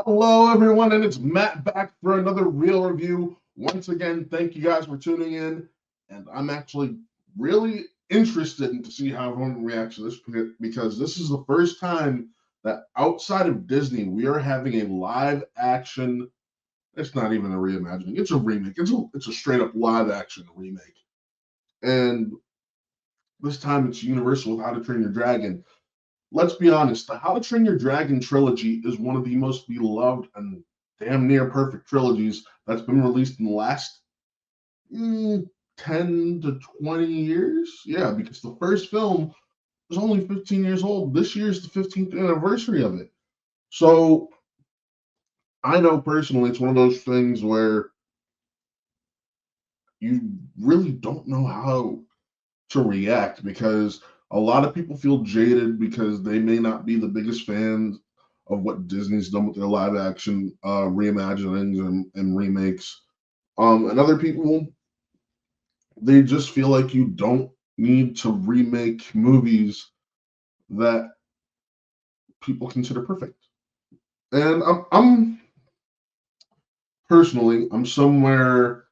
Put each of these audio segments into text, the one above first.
Hello, everyone, and it's Matt back for another Real Review. Once again, thank you guys for tuning in, and I'm actually really interested to see how everyone reacts to this because this is the first time that outside of Disney, we are having a live action. It's not even a reimagining; it's a remake. It's a straight up live action remake, and this time it's Universal with How to Train Your Dragon. Let's be honest, the How to Train Your Dragon trilogy is one of the most beloved and damn near perfect trilogies that's been released in the last 10 to 20 years. Yeah, because the first film was only 15 years old. This year's the 15th anniversary of it. So I know personally it's one of those things where you really don't know how to react because a lot of people feel jaded because they may not be the biggest fans of what Disney's done with their live action reimaginings and remakes. And other people, they just feel like you don't need to remake movies that people consider perfect. And I'm personally, I'm somewhere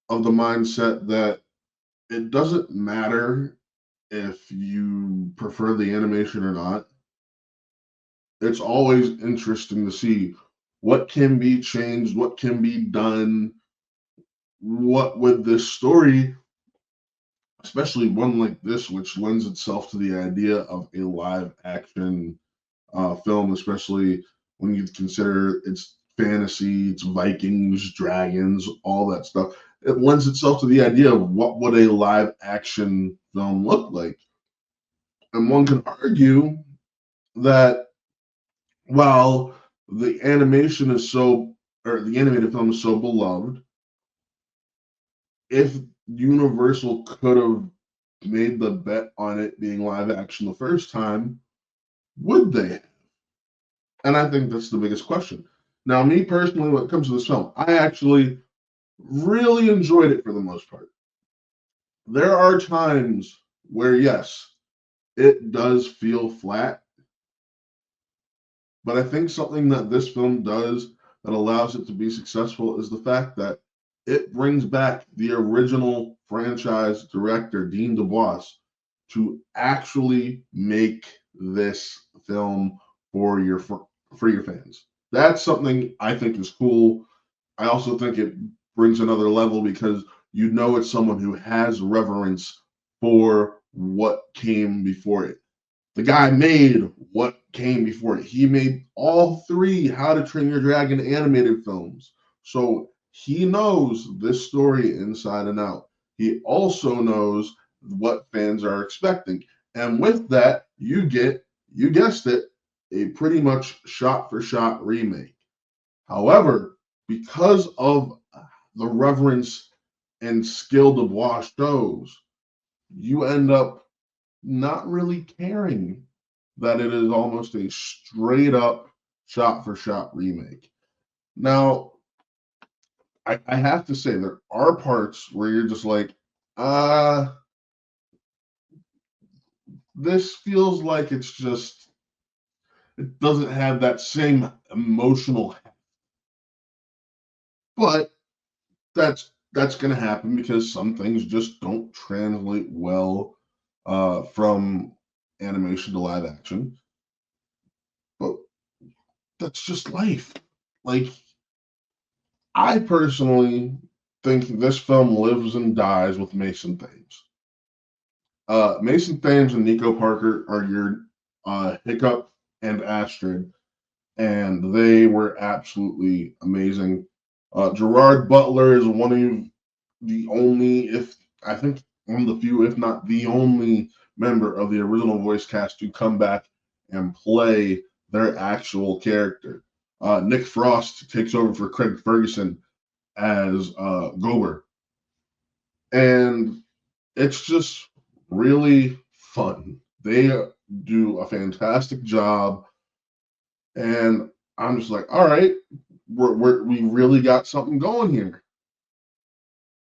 of the mindset that it doesn't matter if you prefer the animation or not. It's always interesting to see what can be changed, what can be done, what would this story, especially one like this, which lends itself to the idea of a live action film, especially when you consider it's fantasy, it's Vikings, dragons, all that stuff. It lends itself to the idea of what would a live action film look like. And one can argue that while the animation is so, or the animated film is so beloved, if Universal could have made the bet on it being live action the first time, would they? And I think that's the biggest question. Now, me personally, when it comes to this film, I actually really enjoyed it for the most part. There are times where, yes, it does feel flat, but I think something that this film does that allows it to be successful is the fact that it brings back the original franchise director, Dean DeBlois, to actually make this film for your fans. That's something I think is cool. I also think it brings another level because you know it's someone who has reverence for what came before it. The guy made what came before it. He made all three How to Train Your Dragon animated films. So he knows this story inside and out. He also knows what fans are expecting. And with that, you get, you guessed it, a pretty much shot for shot remake. However, because of the reverence and skill DeBlois shows, you end up not really caring that it is almost a straight up shot for shot remake. Now, I have to say, there are parts where you're just like, uh, this feels like it's just, it doesn't have that same emotional, but that's going to happen because some things just don't translate well from animation to live action. But that's just life. Like, I personally think this film lives and dies with Mason Thames. Mason Thames and Nico Parker are your Hiccup and Astrid, and they were absolutely amazing. Gerard Butler is one of the only, if I think one of the few, if not the only member of the original voice cast to come back and play their actual character. Nick Frost takes over for Craig Ferguson as Gober, and it's just really fun. They do a fantastic job, and I'm just like, all right, we really got something going here.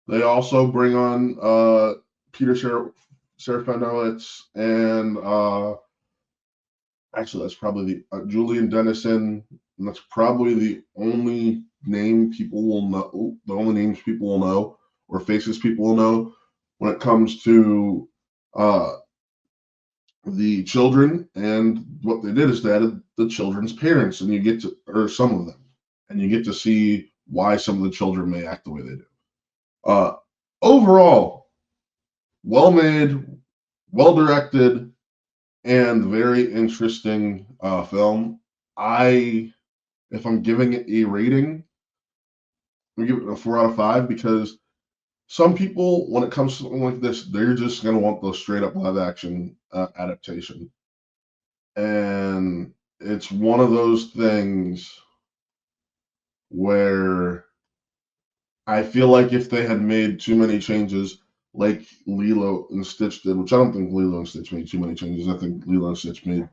They also bring on Peter Serafinowicz and actually that's probably the Julian Dennison and that's probably the only name people will know, the only names people will know, or faces people will know when it comes to the children. And what they did is they added the children's parents, and you get to, or some of them, and you get to see why some of the children may act the way they do. Overall, well made, well directed, and very interesting film. If I'm giving it a rating, I'm gonna give it a 4 out of 5, because some people, when it comes to something like this, they're just gonna want the straight up live action adaptation, and it's one of those things where I feel like if they had made too many changes, like Lilo and Stitch did, which I don't think Lilo and Stitch made too many changes. I think Lilo and Stitch made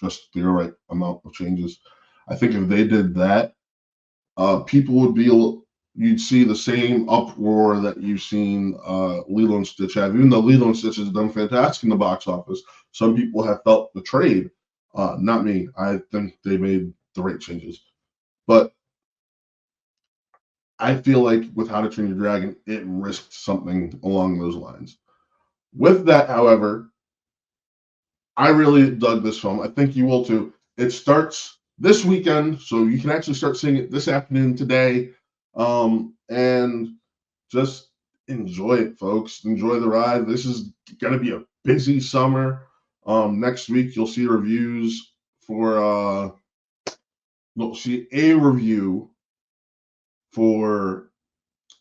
just the right amount of changes. I think if they did that, people would be, you'd see the same uproar that you've seen Lilo and Stitch have. Even though Lilo and Stitch has done fantastic in the box office, some people have felt betrayed. Not me. I think they made the right changes. But I feel like with How to Train Your Dragon, it risked something along those lines. With that, however, I really dug this film. I think you will too. It starts this weekend, so you can actually start seeing it this afternoon today. And just enjoy it, folks. Enjoy the ride. This is going to be a busy summer. Next week, you'll see reviews for, you'll see a review for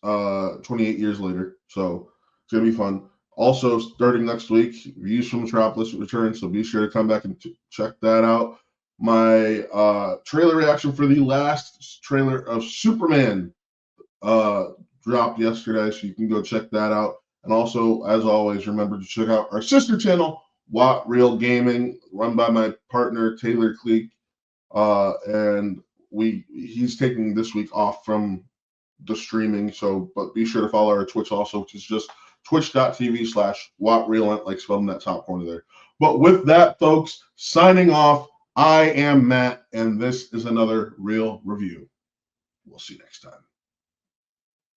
28 Years Later. So it's going to be fun. Also, starting next week, reviews from Metropolis return, so be sure to come back and check that out. My trailer reaction for the last trailer of Superman dropped yesterday, so you can go check that out. And also, as always, remember to check out our sister channel, What Real Gaming, run by my partner Taylor Cleek. And he's taking this week off from the streaming, so but be sure to follow our Twitch also, which is just twitch.tv/WhatReal, like spelled in that top corner there. But with that, folks, signing off, I am Matt, and this is another Real Review. We'll see you next time.